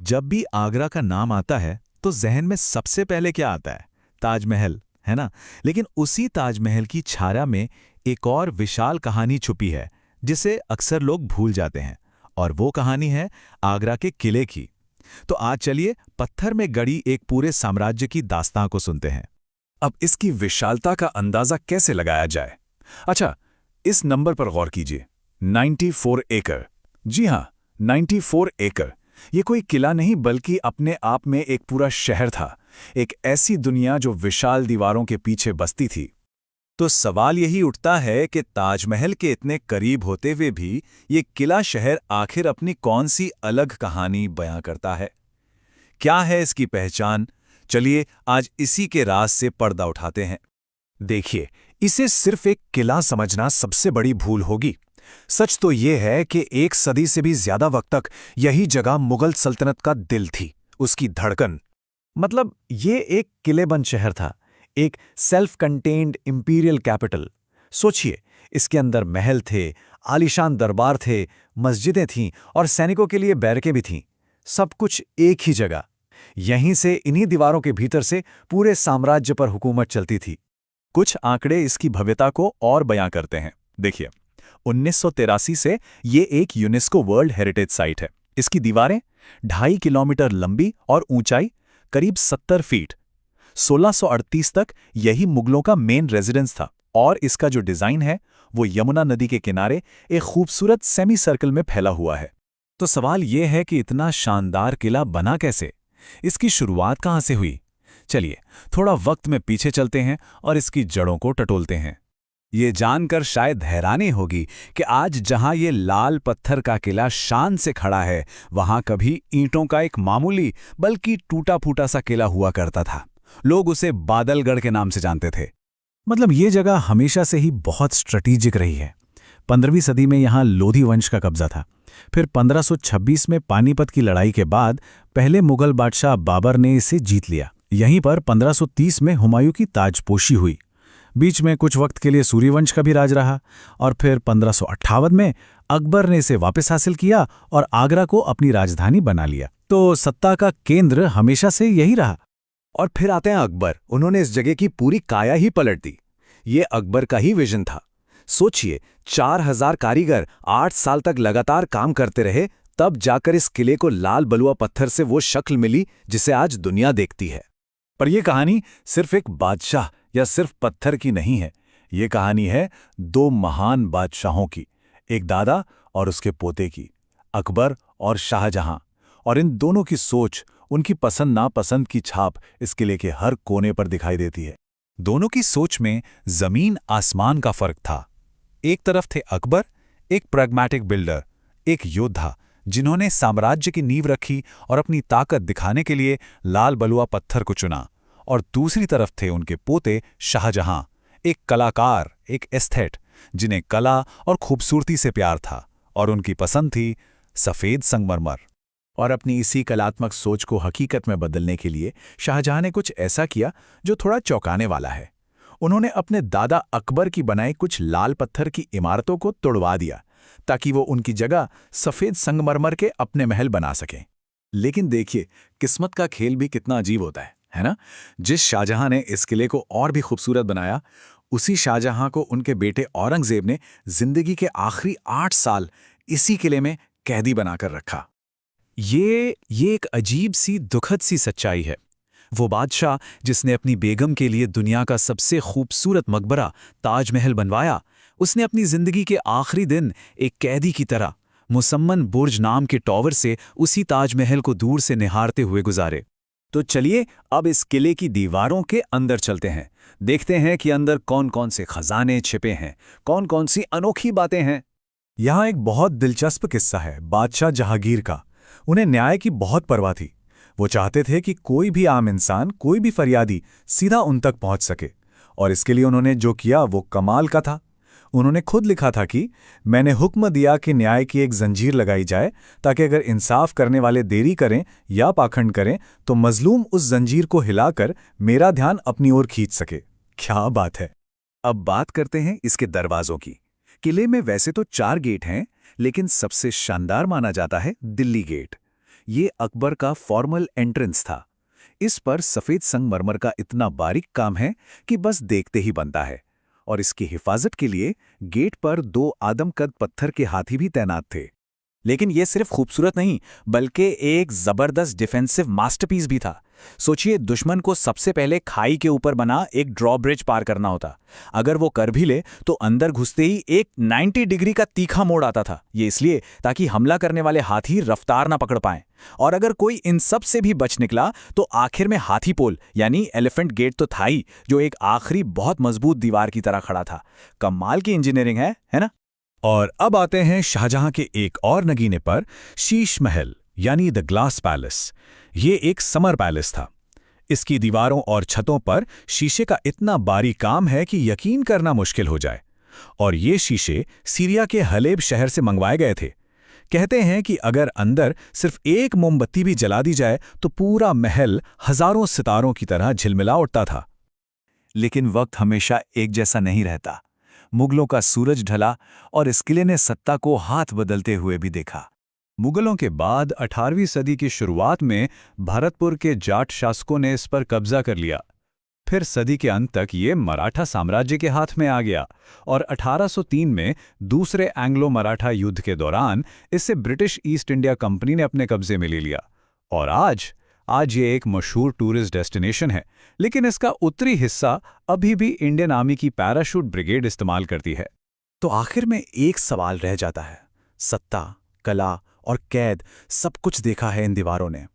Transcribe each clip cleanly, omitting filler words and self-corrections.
जब भी आगरा का नाम आता है तो जहन में सबसे पहले क्या आता है? ताजमहल, है ना? लेकिन उसी ताजमहल की छाया में एक और विशाल कहानी छुपी है, जिसे अक्सर लोग भूल जाते हैं। और वो कहानी है आगरा के किले की। तो आज चलिए पत्थर में गढ़ी एक पूरे साम्राज्य की दास्तां को सुनते हैं। अब इसकी विशालता का अंदाजा कैसे लगाया जाए? अच्छा, इस नंबर पर गौर कीजिए। 94 एकड़। जी हां, 94 एकड़। ये कोई किला नहीं बल्कि अपने आप में एक पूरा शहर था। एक ऐसी दुनिया जो विशाल दीवारों के पीछे बसती थी। तो सवाल यही उठता है कि ताजमहल के इतने करीब होते हुए भी ये किला शहर आखिर अपनी कौन सी अलग कहानी बयां करता है? क्या है इसकी पहचान? चलिए आज इसी के राज से पर्दा उठाते हैं। देखिए, इसे सिर्फ एक किला समझना सबसे बड़ी भूल होगी। सच तो ये है कि एक सदी से भी ज्यादा वक्त तक यही जगह मुगल सल्तनत का दिल थी, उसकी धड़कन। मतलब ये एक किलेबंद शहर था, एक सेल्फ कंटेन्ड इंपीरियल कैपिटल। सोचिए, इसके अंदर महल थे, आलीशान दरबार थे, मस्जिदें थीं और सैनिकों के लिए बैरकें भी थीं। सब कुछ एक ही जगह। यहीं से, इन्हीं दीवारों के भीतर से पूरे साम्राज्य पर हुकूमत चलती थी। कुछ आंकड़े इसकी भव्यता को और बयां करते हैं। देखिए, 1983 से ये एक यूनेस्को वर्ल्ड हेरिटेज साइट है। इसकी दीवारें 2.5 किलोमीटर लंबी और ऊंचाई करीब 70 फीट। 1638 तक यही मुगलों का मेन रेजिडेंस था और इसका जो डिजाइन है वो यमुना नदी के किनारे एक खूबसूरत सेमी सर्कल में फैला हुआ है। तो सवाल यह है कि इतना शानदार किला बना कैसे? इसकी शुरुआत कहां से हुई? चलिए थोड़ा वक्त में पीछे चलते हैं और इसकी जड़ों को टटोलते हैं। ये जानकर शायद हैरानी होगी कि आज जहां ये लाल पत्थर का किला शान से खड़ा है, वहां कभी ईंटों का एक मामूली बल्कि टूटा-फूटा सा किला हुआ करता था। लोग उसे बादलगढ़ के नाम से जानते थे। मतलब ये जगह हमेशा से ही बहुत स्ट्रेटेजिक रही है। 15वीं सदी में यहाँ लोधी वंश का कब्जा था। फिर 1526 में पानीपत की लड़ाई के बाद पहले मुगल बादशाह बाबर ने इसे जीत लिया। यहीं पर 1530 में हुमायूं की ताजपोशी हुई। बीच में कुछ वक्त के लिए सूर्यवंश का भी राज रहा और फिर 1558 में अकबर ने इसे वापस हासिल किया और आगरा को अपनी राजधानी बना लिया। तो सत्ता का केंद्र हमेशा से यही रहा। और फिर आते हैं अकबर। उन्होंने इस जगह की पूरी काया ही पलट दी। ये अकबर का ही विजन था। सोचिए, 4000 कारीगर 8 साल तक लगातार काम करते रहे, तब जाकर इस किले को लाल बलुआ पत्थर से वो शक्ल मिली जिसे आज दुनिया देखती है। पर यह कहानी सिर्फ एक बादशाह या सिर्फ पत्थर की नहीं है। ये कहानी है दो महान बादशाहों की, एक दादा और उसके पोते की, अकबर और शाहजहां। और इन दोनों की सोच, उनकी पसंद नापसंद की छाप इस किले के हर कोने पर दिखाई देती है। दोनों की सोच में जमीन आसमान का फर्क था। एक तरफ थे अकबर, एक प्रैग्मैटिक बिल्डर, एक योद्धा जिन्होंने साम्राज्य की नींव रखी और अपनी ताकत दिखाने के लिए लाल बलुआ पत्थर को चुना। और दूसरी तरफ थे उनके पोते शाहजहां, एक कलाकार, एक एस्थेट, जिन्हें कला और खूबसूरती से प्यार था और उनकी पसंद थी सफेद संगमरमर। और अपनी इसी कलात्मक सोच को हकीकत में बदलने के लिए शाहजहां ने कुछ ऐसा किया जो थोड़ा चौंकाने वाला है। उन्होंने अपने दादा अकबर की बनाई कुछ लाल पत्थर की इमारतों को तोड़वा दिया ताकि वो उनकी जगह सफेद संगमरमर के अपने महल बना सकें। लेकिन देखिए, किस्मत का खेल भी कितना अजीब होता है ना? जिस शाहजहां ने इस किले को और भी खूबसूरत बनाया, उसी शाहजहां को उनके बेटे औरंगजेब ने जिंदगी के आखिरी 8 साल इसी किले में कैदी बनाकर रखा। ये एक अजीब सी दुखद सी सच्चाई है। वो बादशाह जिसने अपनी बेगम के लिए दुनिया का सबसे खूबसूरत मकबरा ताजमहल बनवाया, उसने अपनी जिंदगी के आखिरी दिन एक कैदी की तरह मुसम्मन बुर्ज नाम के टॉवर से उसी ताजमहल को दूर से निहारते हुए गुजारे। तो चलिए अब इस किले की दीवारों के अंदर चलते हैं, देखते हैं कि अंदर कौन कौन से खजाने छिपे हैं, कौन कौन सी अनोखी बातें हैं। यहाँ एक बहुत दिलचस्प किस्सा है बादशाह जहांगीर का। उन्हें न्याय की बहुत परवाह थी। वो चाहते थे कि कोई भी आम इंसान, कोई भी फरियादी सीधा उन तक पहुंच सके। और इसके लिए उन्होंने जो किया वो कमाल का था। उन्होंने खुद लिखा था कि मैंने हुक्म दिया कि न्याय की एक जंजीर लगाई जाए ताकि अगर इंसाफ करने वाले देरी करें या पाखंड करें तो मजलूम उस जंजीर को हिलाकर मेरा ध्यान अपनी ओर खींच सके। क्या बात है। अब बात करते हैं इसके दरवाजों की। किले में वैसे तो 4 गेट हैं, लेकिन सबसे शानदार माना जाता है दिल्ली गेट। ये अकबर का फॉर्मल एंट्रेंस था। इस पर सफेद संगमरमर का इतना बारीक काम है कि बस देखते ही बनता है। और इसकी हिफाजत के लिए गेट पर 2 आदमकद पत्थर के हाथी भी तैनात थे। लेकिन ये सिर्फ खूबसूरत नहीं, बल्कि एक जबरदस्त डिफेंसिव मास्टरपीस भी था। सोचिए, दुश्मन को सबसे पहले खाई के ऊपर बना एक ड्रॉब्रिज पार करना होता। अगर वो कर भी ले तो अंदर घुसते ही एक 90 डिग्री का तीखा मोड़ आता था। ये इसलिए ताकि हमला करने वाले हाथी रफ्तार ना पकड़ पाएं। और अगर कोई इन सब से भी बच निकला तो आखिर में हाथी पोल यानी एलिफेंट गेट तो था ही, जो एक आखिरी बहुत मजबूत दीवार की तरह खड़ा था। कमाल की इंजीनियरिंग है ना? और अब आते हैं शाहजहां के एक और नगीने पर, शीश महल यानी द ग्लास पैलेस। ये एक समर पैलेस था। इसकी दीवारों और छतों पर शीशे का इतना बारीक काम है कि यकीन करना मुश्किल हो जाए। और ये शीशे सीरिया के हलेब शहर से मंगवाए गए थे। कहते हैं कि अगर अंदर सिर्फ एक मोमबत्ती भी जला दी जाए तो पूरा महल हजारों सितारों की तरह झिलमिला उठता था। लेकिन वक्त हमेशा एक जैसा नहीं रहता। मुगलों का सूरज ढला और इस किले ने सत्ता को हाथ बदलते हुए भी देखा। मुगलों के बाद 18वीं सदी की शुरुआत में भरतपुर के जाट शासकों ने इस पर कब्जा कर लिया। फिर सदी के अंत तक ये मराठा साम्राज्य के हाथ में आ गया और 1803 में दूसरे एंग्लो मराठा युद्ध के दौरान इसे ब्रिटिश ईस्ट इंडिया कंपनी ने अपने कब्जे में ले लिया। और आज ये एक मशहूर टूरिस्ट डेस्टिनेशन है, लेकिन इसका उत्तरी हिस्सा अभी भी इंडियन आर्मी की पैराशूट ब्रिगेड इस्तेमाल करती है। तो आखिर में एक सवाल रह जाता है, सत्ता, कला और कैद सब कुछ देखा है इन दीवारों ने।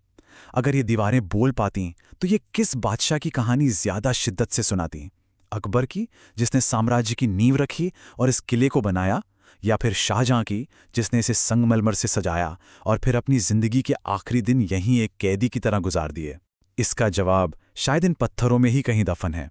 अगर ये दीवारें बोल पाती तो ये किस बादशाह की कहानी ज्यादा शिद्दत से सुनाती? अकबर की, जिसने साम्राज्य की नींव रखी और इस किले को बनाया, या फिर शाहजहां की, जिसने इसे संगमरमर से सजाया और फिर अपनी जिंदगी के आखिरी दिन यहीं एक कैदी की तरह गुजार दिए? इसका जवाब शायद इन पत्थरों में ही कहीं दफन है।